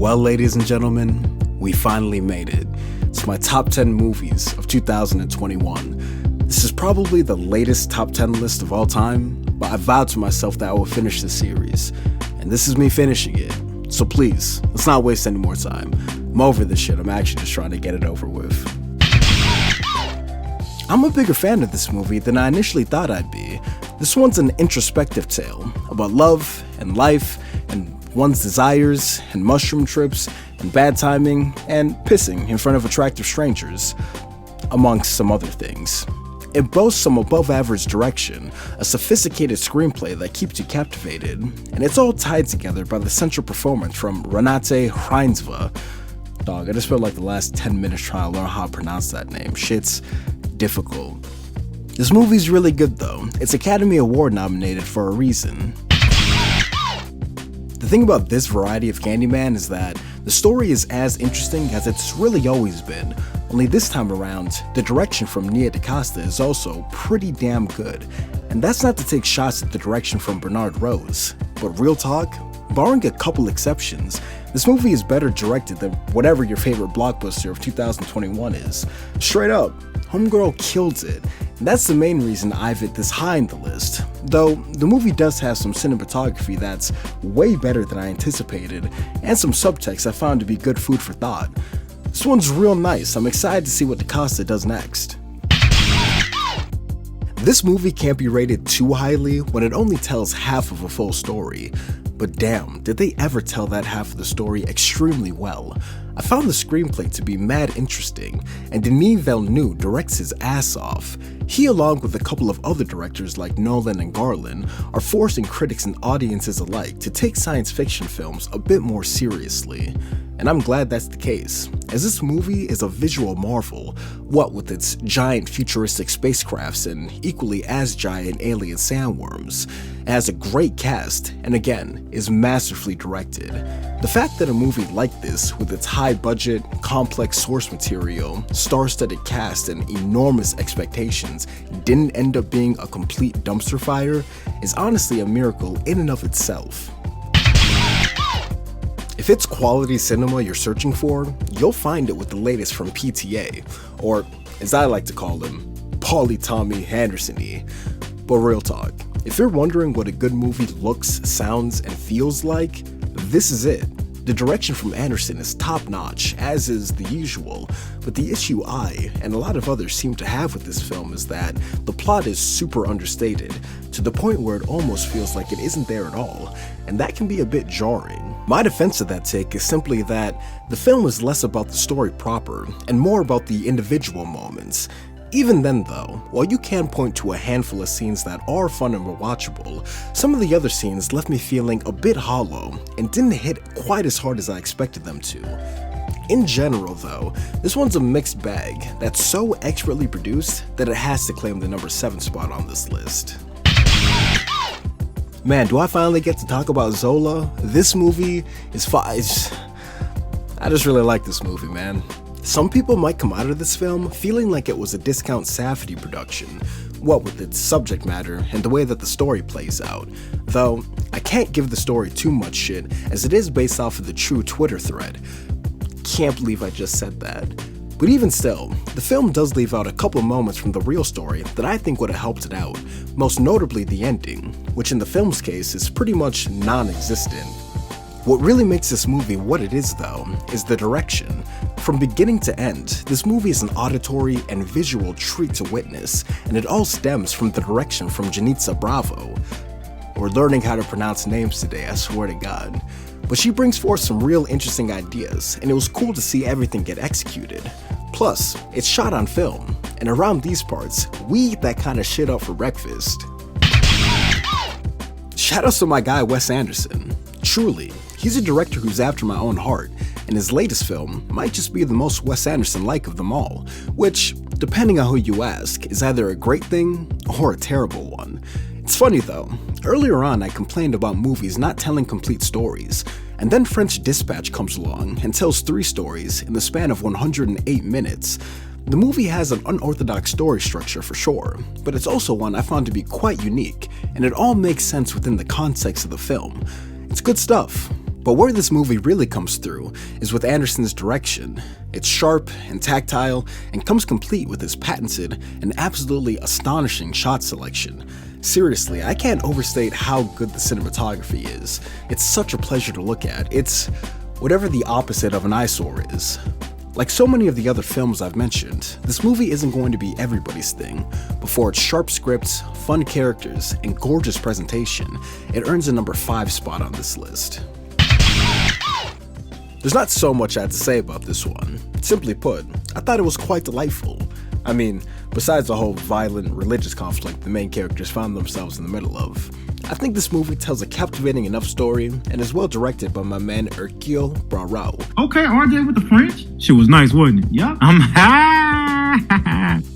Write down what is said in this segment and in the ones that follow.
Well, ladies and gentlemen, we finally made it. It's my top 10 movies of 2021. This is probably the latest top 10 list of all time, but I vowed to myself that I will finish this series, and this is me finishing it. So please, let's not waste any more time. I'm over this shit, I'm actually just trying to get it over with. I'm a bigger fan of this movie than I initially thought I'd be. This one's an introspective tale about love and life and one's desires and mushroom trips and bad timing and pissing in front of attractive strangers, amongst some other things. It boasts some above average direction, a sophisticated screenplay that keeps you captivated, and it's all tied together by the central performance from Renate Reinsve. Dog, I just spent like the last 10 minutes trying to learn how to pronounce that name. Shit's difficult. This movie's really good though. It's Academy Award nominated for a reason. The thing about this variety of Candyman is that the story is as interesting as it's really always been, only this time around, the direction from Nia DaCosta is also pretty damn good. And that's not to take shots at the direction from Bernard Rose, but real talk, barring a couple exceptions, this movie is better directed than whatever your favorite blockbuster of 2021 is. Straight up, Homegirl killed it, and that's the main reason I've it this high in the list. Though, the movie does have some cinematography that's way better than I anticipated, and some subtext I found to be good food for thought. This one's real nice, I'm excited to see what DaCosta does next. This movie can't be rated too highly when it only tells half of a full story, but damn, did they ever tell that half of the story extremely well. I found the screenplay to be mad interesting, and Denis Villeneuve directs his ass off. He, along with a couple of other directors like Nolan and Garland, are forcing critics and audiences alike to take science fiction films a bit more seriously. And I'm glad that's the case, as this movie is a visual marvel, what with its giant futuristic spacecrafts and equally as giant alien sandworms. It has a great cast, and again, is masterfully directed. The fact that a movie like this, with its high budget, complex source material, star-studded cast, and enormous expectations, didn't end up being a complete dumpster fire, is honestly a miracle in and of itself. If it's quality cinema you're searching for, you'll find it with the latest from PTA, or as I like to call him, Paulie Tommy Anderson-y. But real talk, if you're wondering what a good movie looks, sounds, and feels like, this is it. The direction from Anderson is top-notch, as is the usual, but the issue I, and a lot of others seem to have with this film is that the plot is super understated, to the point where it almost feels like it isn't there at all, and that can be a bit jarring. My defense of that take is simply that the film is less about the story proper, and more about the individual moments. Even then though, while you can point to a handful of scenes that are fun and rewatchable, some of the other scenes left me feeling a bit hollow, and didn't hit quite as hard as I expected them to. In general though, this one's a mixed bag that's so expertly produced that it has to claim the number 7 spot on this list. Man, do I finally get to talk about Zola? This movie is I just really like this movie, man. Some people might come out of this film feeling like it was a discount Safdie production, what with its subject matter and the way that the story plays out. Though, I can't give the story too much shit, as it is based off of the true Twitter thread. Can't believe I just said that. But even still, the film does leave out a couple moments from the real story that I think would have helped it out, most notably the ending, which in the film's case is pretty much non-existent. What really makes this movie what it is though, is the direction. From beginning to end, this movie is an auditory and visual treat to witness, and it all stems from the direction from Janitza Bravo. We're learning how to pronounce names today, I swear to God. But she brings forth some real interesting ideas, and it was cool to see everything get executed. Plus, it's shot on film, and around these parts, we eat that kind of shit up for breakfast. Shoutouts to my guy Wes Anderson. Truly, he's a director who's after my own heart, and his latest film might just be the most Wes Anderson-like of them all, which, depending on who you ask, is either a great thing or a terrible one. It's funny though, earlier on I complained about movies not telling complete stories, and then French Dispatch comes along and tells 3 stories in the span of 108 minutes. The movie has an unorthodox story structure for sure, but it's also one I found to be quite unique, and it all makes sense within the context of the film. It's good stuff. But where this movie really comes through is with Anderson's direction. It's sharp and tactile and comes complete with his patented and absolutely astonishing shot selection. Seriously, I can't overstate how good the cinematography is. It's such a pleasure to look at. It's whatever the opposite of an eyesore is. Like so many of the other films I've mentioned, this movie isn't going to be everybody's thing, but for its sharp scripts, fun characters, and gorgeous presentation, it earns a number 5 spot on this list. There's not so much I had to say about this one. Simply put, I thought it was quite delightful. I mean, besides the whole violent religious conflict the main characters found themselves in the middle of, I think this movie tells a captivating enough story and is well directed by my man Hercule Poirot. Okay, RJ with the French. Shit was nice, wasn't it? Yeah.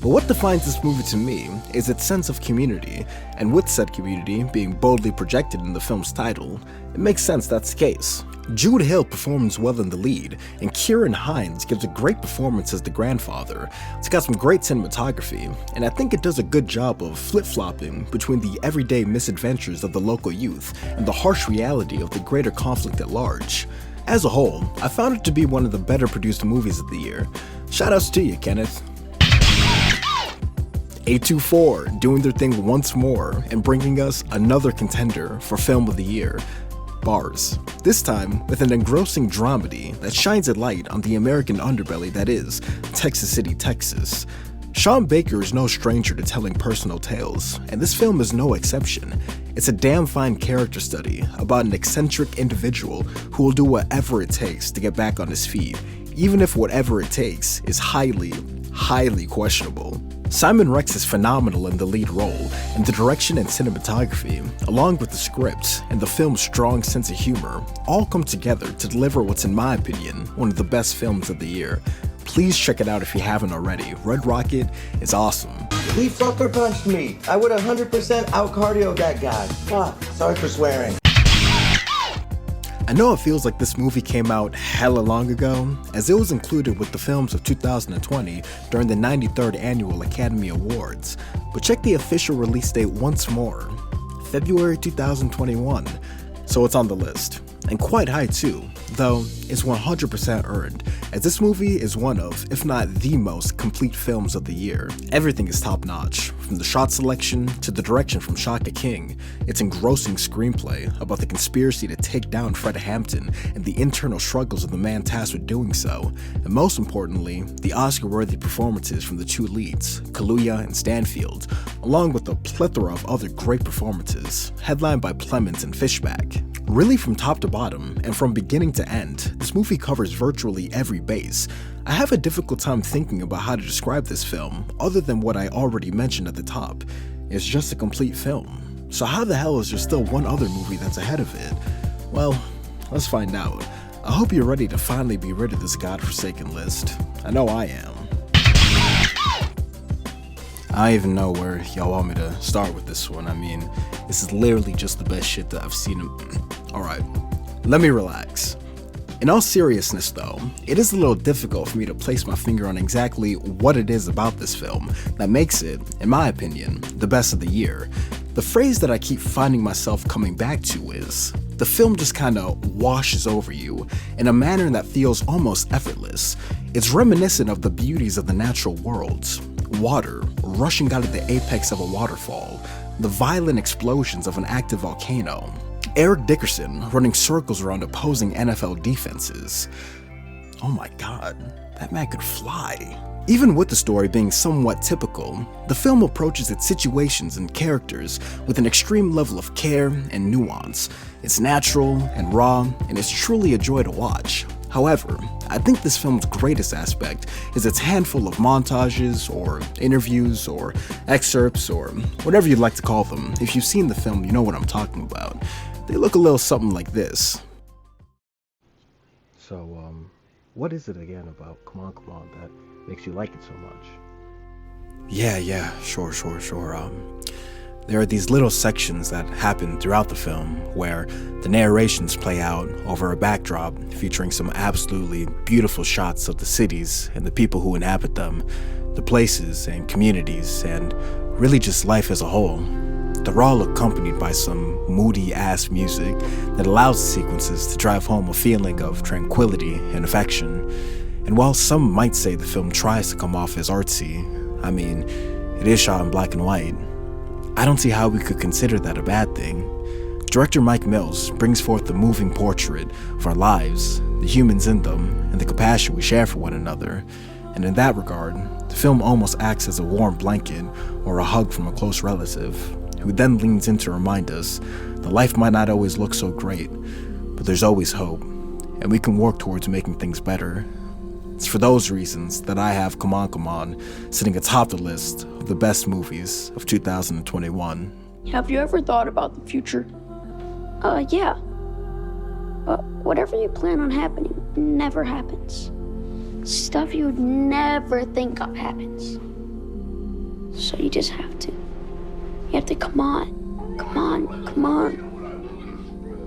But what defines this movie to me is its sense of community, and with said community being boldly projected in the film's title, it makes sense that's the case. Jude Hill performs well in the lead, and Kieran Hines gives a great performance as the grandfather. It's got some great cinematography, and I think it does a good job of flip-flopping between the everyday misadventures of the local youth and the harsh reality of the greater conflict at large. As a whole, I found it to be one of the better produced movies of the year. Shoutouts to you, Kenneth. A24 doing their thing once more and bringing us another contender for Film of the Year. Bars. This time with an engrossing dramedy that shines a light on the American underbelly that is Texas City, Texas. Sean Baker is no stranger to telling personal tales, and this film is no exception. It's a damn fine character study about an eccentric individual who will do whatever it takes to get back on his feet, even if whatever it takes is highly questionable. Simon Rex is phenomenal in the lead role, and the direction and cinematography, along with the script and the film's strong sense of humor, all come together to deliver what's, in my opinion, one of the best films of the year. Please check it out if you haven't already. Red Rocket is awesome. He sucker punched me. I would 100% out cardio that guy. Fuck, sorry for swearing. I know it feels like this movie came out hella long ago, as it was included with the films of 2020 during the 93rd Annual Academy Awards, but check the official release date once more, February 2021, so it's on the list, and quite high too, though it's 100% earned, as this movie is one of, if not the most complete films of the year. Everything is top notch, from the shot selection to the direction from Shaka King, its engrossing screenplay about the conspiracy to take down Fred Hampton and the internal struggles of the man tasked with doing so, and most importantly, the Oscar-worthy performances from the two leads, Kaluuya and Stanfield, along with a plethora of other great performances, headlined by Plemons and Fishback. Really from top to bottom, and from beginning to end, this movie covers virtually every base. I have a difficult time thinking about how to describe this film, other than what I already mentioned at the top. It's just a complete film. So how the hell is there still one other movie that's ahead of it? Well, let's find out. I hope you're ready to finally be rid of this godforsaken list. I know I am. I don't even know where y'all want me to start with this one. I mean, this is literally just the best shit that I've seen. Alright, let me relax. In all seriousness though, it is a little difficult for me to place my finger on exactly what it is about this film that makes it, in my opinion, the best of the year. The phrase that I keep finding myself coming back to is, the film just kinda washes over you in a manner that feels almost effortless. It's reminiscent of the beauties of the natural world. Water rushing out of the apex of a waterfall, the violent explosions of an active volcano, Eric Dickerson running circles around opposing NFL defenses. Oh my god, that man could fly. Even with the story being somewhat typical, the film approaches its situations and characters with an extreme level of care and nuance. It's natural and raw, and it's truly a joy to watch. However, I think this film's greatest aspect is its handful of montages, or interviews, or excerpts, or whatever you'd like to call them. If you've seen the film, you know what I'm talking about. They look a little something like this. So, what is it again about Come On that makes you like it so much? Yeah, sure. There are these little sections that happen throughout the film where the narrations play out over a backdrop featuring some absolutely beautiful shots of the cities and the people who inhabit them, the places and communities, and really just life as a whole. they're all accompanied by some moody-ass music that allows the sequences to drive home a feeling of tranquility and affection. And while some might say the film tries to come off as artsy, I mean, it is shot in black and white. I don't see how we could consider that a bad thing. Director Mike Mills brings forth the moving portrait of our lives, the humans in them, and the compassion we share for one another. And in that regard, the film almost acts as a warm blanket or a hug from a close relative, who then leans in to remind us that life might not always look so great, but there's always hope, and we can work towards making things better. It's for those reasons that I have Come On sitting atop the list of the best movies of 2021. Have you ever thought about the future? Yeah. But whatever you plan on happening never happens. Stuff you would never think of happens. So you just have to. You have to come on. Come on, come on.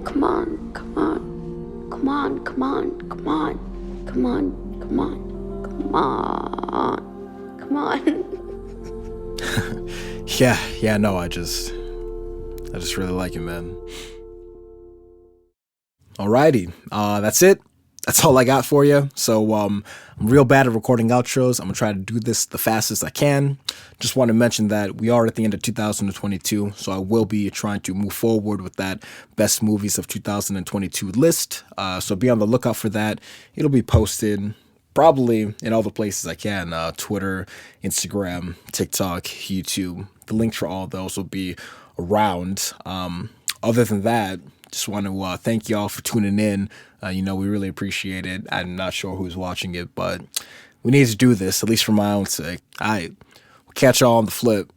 Come on, come on. Come on, come on, come on. Come on, come on. Come on. Come on. No, I just really like it, man. Alrighty, that's it. That's all I got for you. So I'm real bad at recording outros. I'm gonna try to do this the fastest I can. Just want to mention that we are at the end of 2022, so I will be trying to move forward with that best movies of 2022 list. So be on the lookout for that. It'll be posted probably in all the places I can, Twitter, Instagram, TikTok, YouTube. The links for all those will be around. Other than that, just want to thank y'all for tuning in. We really appreciate it. I'm not sure who's watching it, but we need to do this, at least for my own sake. All right, we'll catch y'all on the flip.